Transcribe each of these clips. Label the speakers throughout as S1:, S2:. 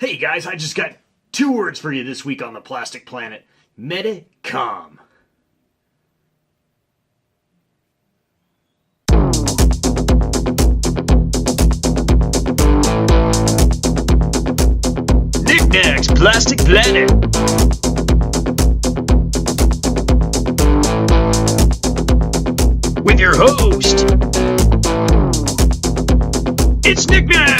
S1: Hey guys, I just got 2 words for you this week on the Plastic Planet. Medicom. Knickknacks Plastic Planet. With your host, it's Knickknack!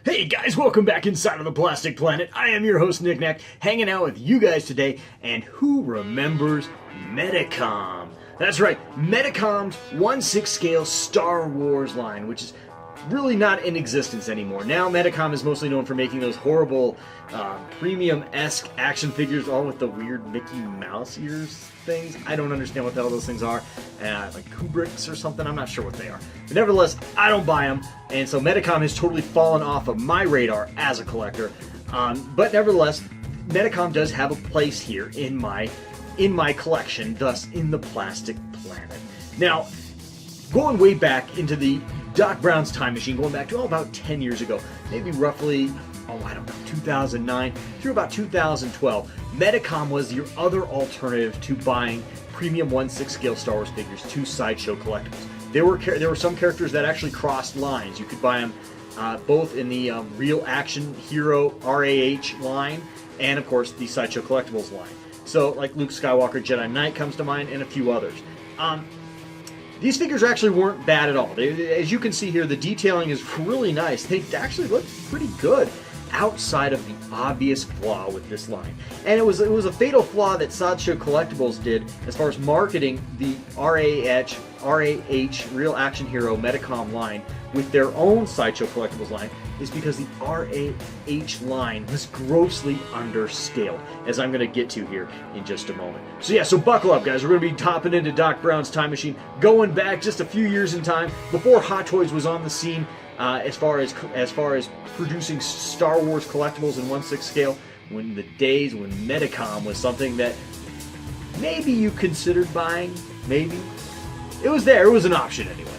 S1: Hey guys, welcome back inside of the Plastic Planet. I am your host, Knickknack, hanging out with you guys today. And who remembers Medicom? That's right, Medicom's 1/6 scale Star Wars line, which is really not in existence anymore. Now Medicom is mostly known for making those horrible premium-esque action figures, all with the weird Mickey Mouse ears things. I don't understand what the hell those things are. Like Kubricks or something, I'm not sure what they are. But nevertheless, I don't buy them, and so Medicom has totally fallen off of my radar as a collector. But nevertheless, Medicom does have a place here in my collection, thus in the Plastic Planet. Now, going way back into the Doc Brown's time machine, going back to about 10 years ago, maybe roughly, 2009 through about 2012, Medicom was your other alternative to buying premium 1/6 scale Star Wars figures to Sideshow Collectibles. There were some characters that actually crossed lines. You could buy them both in the Real Action Hero RAH line and, of course, the Sideshow Collectibles line. So, like Luke Skywalker, Jedi Knight comes to mind, and a few others. These figures actually weren't bad at all. As you can see here, the detailing is really nice. They actually look pretty good outside of the obvious flaw with this line. And it was a fatal flaw that Sideshow Collectibles did as far as marketing the RAH Real Action Hero Medicom line with their own Sideshow Collectibles line, is because the RAH line was grossly underscaled, as I'm going to get to here in just a moment. So buckle up, guys. We're going to be topping into Doc Brown's time machine, going back just a few years in time, before Hot Toys was on the scene, as far as producing Star Wars collectibles in 1/6 scale, when the days when Medicom was something that maybe you considered buying, maybe. It was there, it was an option anyway.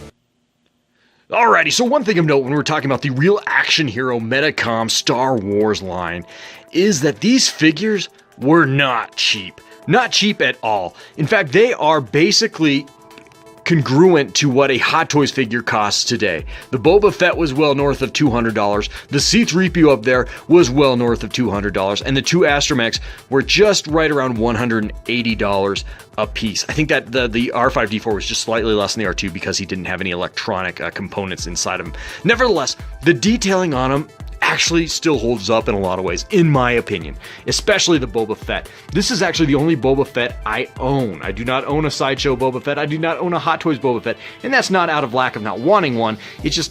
S1: Alrighty, so one thing of note when we're talking about the Real Action Hero Medicom Star Wars line is that these figures were not cheap. Not cheap at all. In fact, they are basically congruent to what a Hot Toys figure costs today. The Boba Fett was well north of $200. The C-3PO up there was well north of $200. And the 2 Astromechs were just right around $180 a piece. I think that the R5-D4 was just slightly less than the R2 because he didn't have any electronic components inside of him. Nevertheless, the detailing on him actually still holds up in a lot of ways, in my opinion, especially the Boba Fett. This is actually the only Boba Fett I own. I do not own a Sideshow Boba Fett. I do not own a Hot Toys Boba Fett, and that's not out of lack of not wanting one. It's just,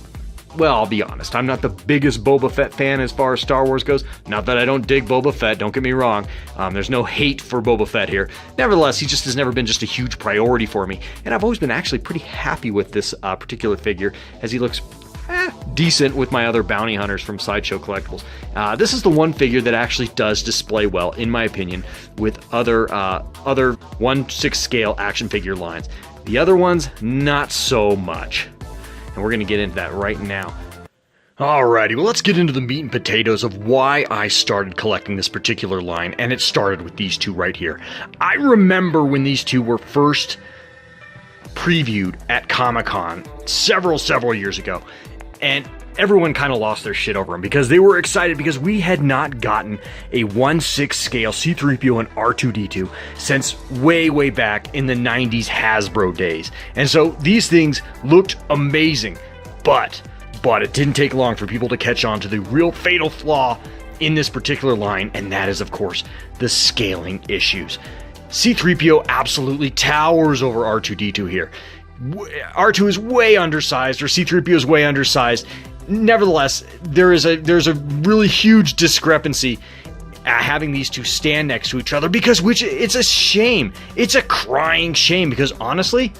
S1: well, I'll be honest, I'm not the biggest Boba Fett fan as far as Star Wars goes. Not that I don't dig Boba Fett, don't get me wrong. There's no hate for Boba Fett here. Nevertheless, he just has never been just a huge priority for me, and I've always been actually pretty happy with this particular figure, as he looks decent with my other bounty hunters from Sideshow Collectibles. This is the one figure that actually does display well, in my opinion, with other 1/6 scale action figure lines. The other ones, not so much. And we're going to get into that right now. Alrighty, well, let's get into the meat and potatoes of why I started collecting this particular line, and it started with these 2 right here. I remember when these 2 were first previewed at Comic-Con several years ago, and everyone kind of lost their shit over them because they were excited because we had not gotten a 1/6 scale C-3PO and R2-D2 since way back in the 90s Hasbro days. And so these things looked amazing, but it didn't take long for people to catch on to the real fatal flaw in this particular line, and that is, of course, the scaling issues. C-3PO absolutely towers over R2-D2 here. R2 is way undersized, or C-3PO is way undersized. Nevertheless, there's a really huge discrepancy having these two stand next to each other, because it's a shame. It's a crying shame, because honestly,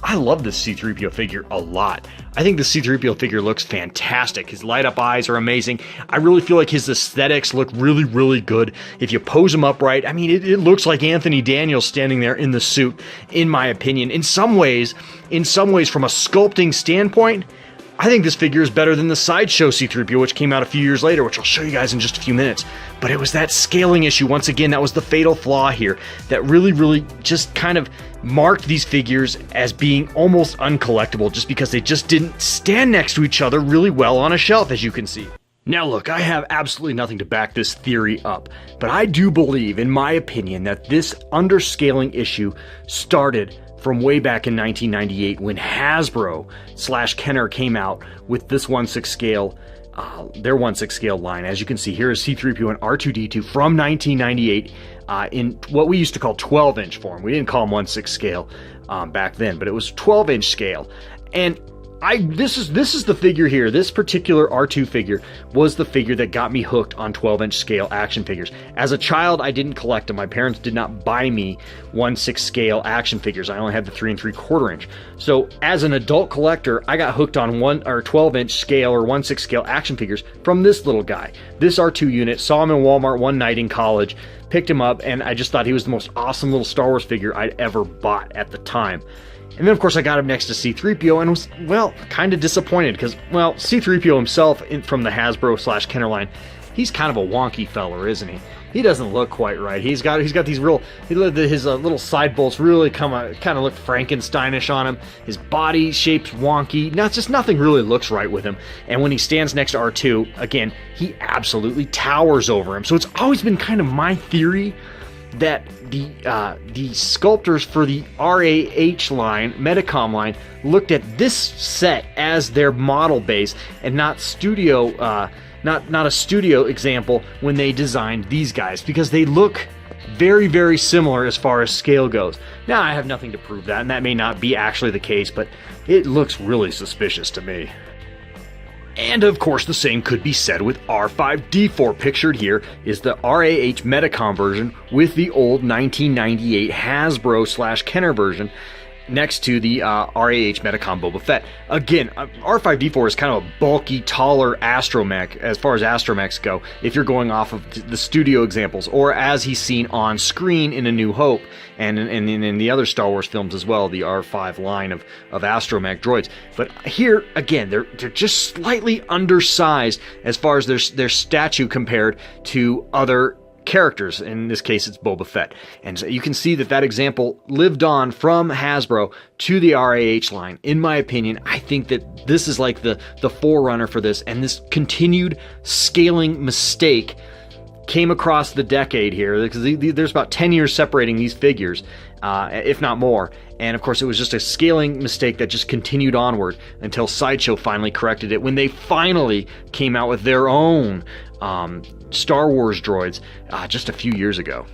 S1: I love this C-3PO figure a lot. I think the C-3PO figure looks fantastic. His light up eyes are amazing. I really feel like his aesthetics look really, really good. If you pose him up right, I mean, it looks like Anthony Daniels standing there in the suit, in my opinion. In some ways, from a sculpting standpoint, I think this figure is better than the Sideshow C-3PO, which came out a few years later, which I'll show you guys in just a few minutes. But it was that scaling issue, once again, that was the fatal flaw here, that really, really just kind of marked these figures as being almost uncollectible, just because they just didn't stand next to each other really well on a shelf, as you can see. Now look, I have absolutely nothing to back this theory up, but I do believe, in my opinion, that this underscaling issue started from way back in 1998 when Hasbro/Kenner came out with this 1/6 scale, their 1/6 scale line. As you can see, here is C-3PO and R2-D2 from 1998 in what we used to call 12-inch form. We didn't call them 1/6 scale back then, but it was 12-inch scale. And this is the figure here. This particular R2 figure was the figure that got me hooked on 12-inch scale action figures. As a child, I didn't collect them. My parents did not buy me 1/6 scale action figures. I only had the 3 3/4 inch. So as an adult collector, I got hooked on 12-inch scale or 1/6 scale action figures from this little guy. This R2 unit, saw him in Walmart one night in college, picked him up, and I just thought he was the most awesome little Star Wars figure I'd ever bought at the time. And then, of course, I got him next to C-3PO and was, well, kind of disappointed because, well, C-3PO himself from the Hasbro/Kenner line, he's kind of a wonky feller, isn't he? He doesn't look quite right. He's got these real, his little side bolts really kind of look Frankensteinish on him. His body shape's wonky. Nothing really looks right with him. And when he stands next to R2, again, he absolutely towers over him. So it's always been kind of my theory that the sculptors for the RAH line, Medicom line, looked at this set as their model base and not a studio example when they designed these guys, because they look very, very similar as far as scale goes. Now, I have nothing to prove that, and that may not be actually the case, but it looks really suspicious to me. And of course, the same could be said with R5-D4. Pictured here is the RAH Medicom version with the old 1998 Hasbro/Kenner version next to the RAH Medicom Boba Fett. Again, R5-D4 is kind of a bulky, taller astromech as far as astromechs go, if you're going off of the studio examples, or as he's seen on screen in A New Hope, and in the other Star Wars films as well, the R5 line of astromech droids. But here, again, they're just slightly undersized as far as their statue compared to other characters. In this case, it's Boba Fett. And so you can see that example lived on from Hasbro to the RAH line. In my opinion, I think that this is like the forerunner for this, and this continued scaling mistake came across the decade here, because there's about 10 years separating these figures, if not more. And of course, it was just a scaling mistake that just continued onward until Sideshow finally corrected it when they finally came out with their own Star Wars droids just a few years ago.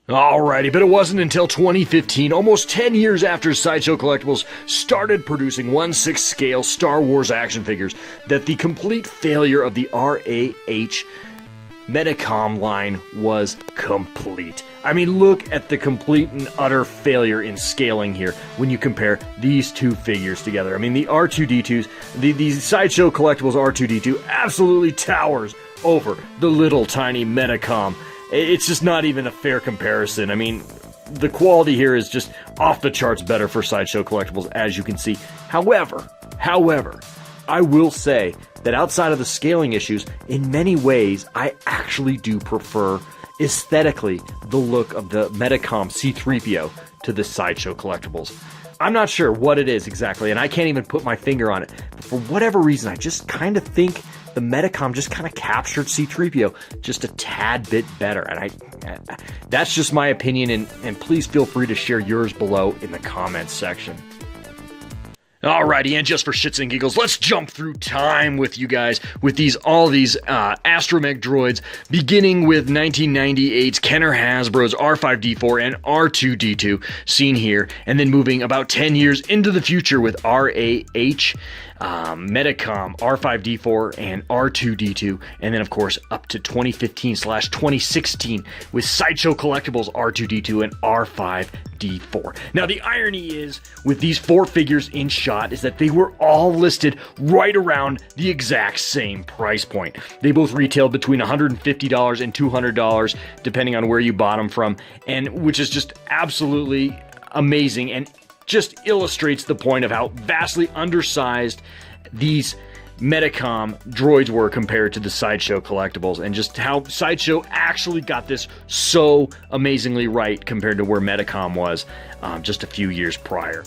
S1: Alrighty, but it wasn't until 2015, almost 10 years after Sideshow Collectibles started producing 1/6 scale Star Wars action figures, that the complete failure of the RAH Medicom line was complete. I mean, look at the complete and utter failure in scaling here when you compare these two figures together. I mean, the R2-D2s, the Sideshow Collectibles R2-D2 absolutely towers over the little tiny Medicom. It's just not even a fair comparison. I mean, the quality here is just off the charts better for Sideshow Collectibles, as you can see. However, I will say that outside of the scaling issues, in many ways, I actually do prefer aesthetically the look of the Medicom C-3PO to the Sideshow Collectibles. I'm not sure what it is exactly, and I can't even put my finger on it. But for whatever reason, I just kind of think the Medicom just kind of captured C-3PO just a tad bit better. And that's just my opinion, and please feel free to share yours below in the comments section. Alrighty, and just for shits and giggles, let's jump through time with you guys with all these astromech droids, beginning with 1998's Kenner Hasbro's R5-D4 and R2-D2, seen here, and then moving about 10 years into the future with RAH Medicom R5D4 and R2D2, and then of course up to 2015/2016 with Sideshow Collectibles R2D2 and R5D4. Now the irony is with these 4 figures in shot is that they were all listed right around the exact same price point. They both retailed between $150 and $200 depending on where you bought them from, and which is just absolutely amazing and just illustrates the point of how vastly undersized these Medicom droids were compared to the Sideshow Collectibles, and just how Sideshow actually got this so amazingly right compared to where Medicom was just a few years prior.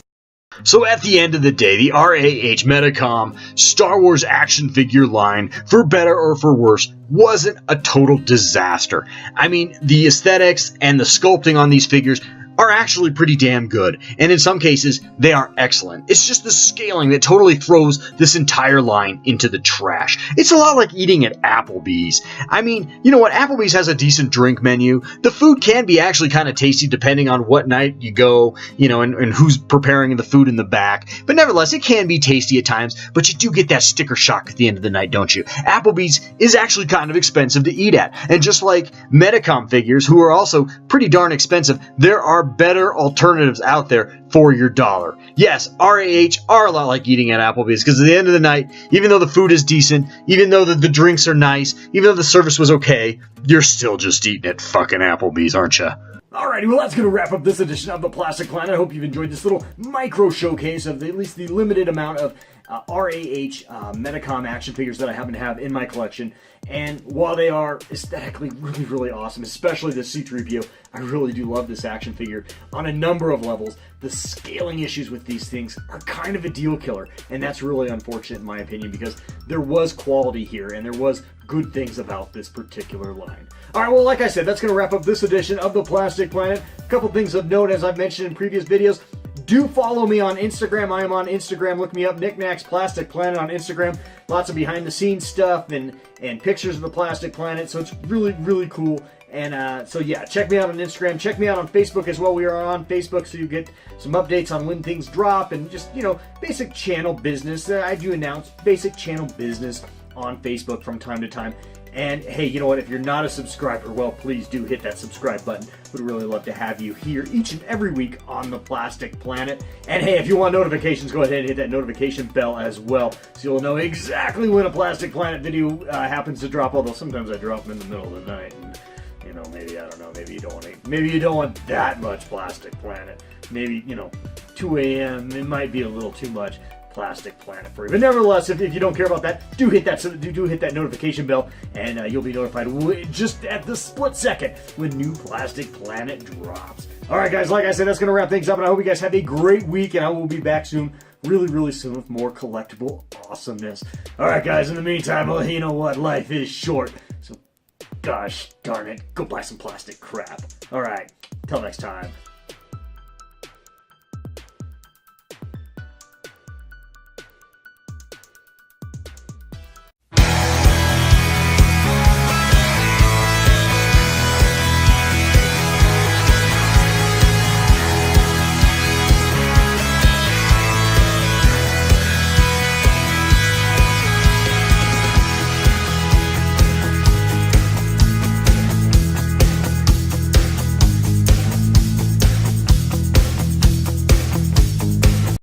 S1: So at the end of the day, the RAH Medicom Star Wars action figure line, for better or for worse, wasn't a total disaster. I mean, the aesthetics and the sculpting on these figures are actually pretty damn good, and in some cases, they are excellent. It's just the scaling that totally throws this entire line into the trash. It's a lot like eating at Applebee's. I mean, you know what, Applebee's has a decent drink menu. The food can be actually kind of tasty depending on what night you go, you know, and who's preparing the food in the back, but nevertheless, it can be tasty at times, but you do get that sticker shock at the end of the night, don't you? Applebee's is actually kind of expensive to eat at, and just like Medicom figures, who are also pretty darn expensive, there are better alternatives out there for your dollar. Yes, RAH are a lot like eating at Applebee's, because at the end of the night, even though the food is decent, even though the drinks are nice, even though the service was okay, you're still just eating at fucking Applebee's, aren't you? Alrighty, well that's going to wrap up this edition of the Plastic Planet. I hope you've enjoyed this little micro showcase of at least the limited amount of RAH Medicom action figures that I happen to have in my collection. And while they are aesthetically really, really awesome, especially the C-3PO, I really do love this action figure on a number of levels. The scaling issues with these things are kind of a deal killer, and that's really unfortunate in my opinion, because there was quality here and there was good things about this particular line. Alright, well like I said, that's going to wrap up this edition of the Plastic Planet. A couple things of note, as I've mentioned in previous videos. Do follow me on Instagram. I am on Instagram. Look me up, Knickknacks Plastic Planet on Instagram. Lots of behind-the-scenes stuff and pictures of the Plastic Planet. So it's really, really cool. And so yeah, check me out on Instagram. Check me out on Facebook as well. We are on Facebook, so you get some updates on when things drop and just, you know, basic channel business. I do announce basic channel business on Facebook from time to time. And hey, you know what? If you're not a subscriber, well, please do hit that subscribe button. Would really love to have you here each and every week on the Plastic Planet. And hey, if you want notifications, go ahead and hit that notification bell as well, so you'll know exactly when a Plastic Planet video happens to drop. Although sometimes I drop them in the middle of the night, and you know, maybe I don't know, maybe you don't want that much Plastic Planet. Maybe, you know, 2 a.m. it might be a little too much Plastic Planet for you. But nevertheless, if you don't care about that, do hit that notification bell, and you'll be notified just at the split second when new Plastic Planet drops. Alright guys, like I said, that's going to wrap things up, and I hope you guys have a great week, and I will be back soon, really, really soon, with more collectible awesomeness. Alright guys, in the meantime, well, you know what, life is short, so gosh darn it, go buy some plastic crap. Alright, till next time.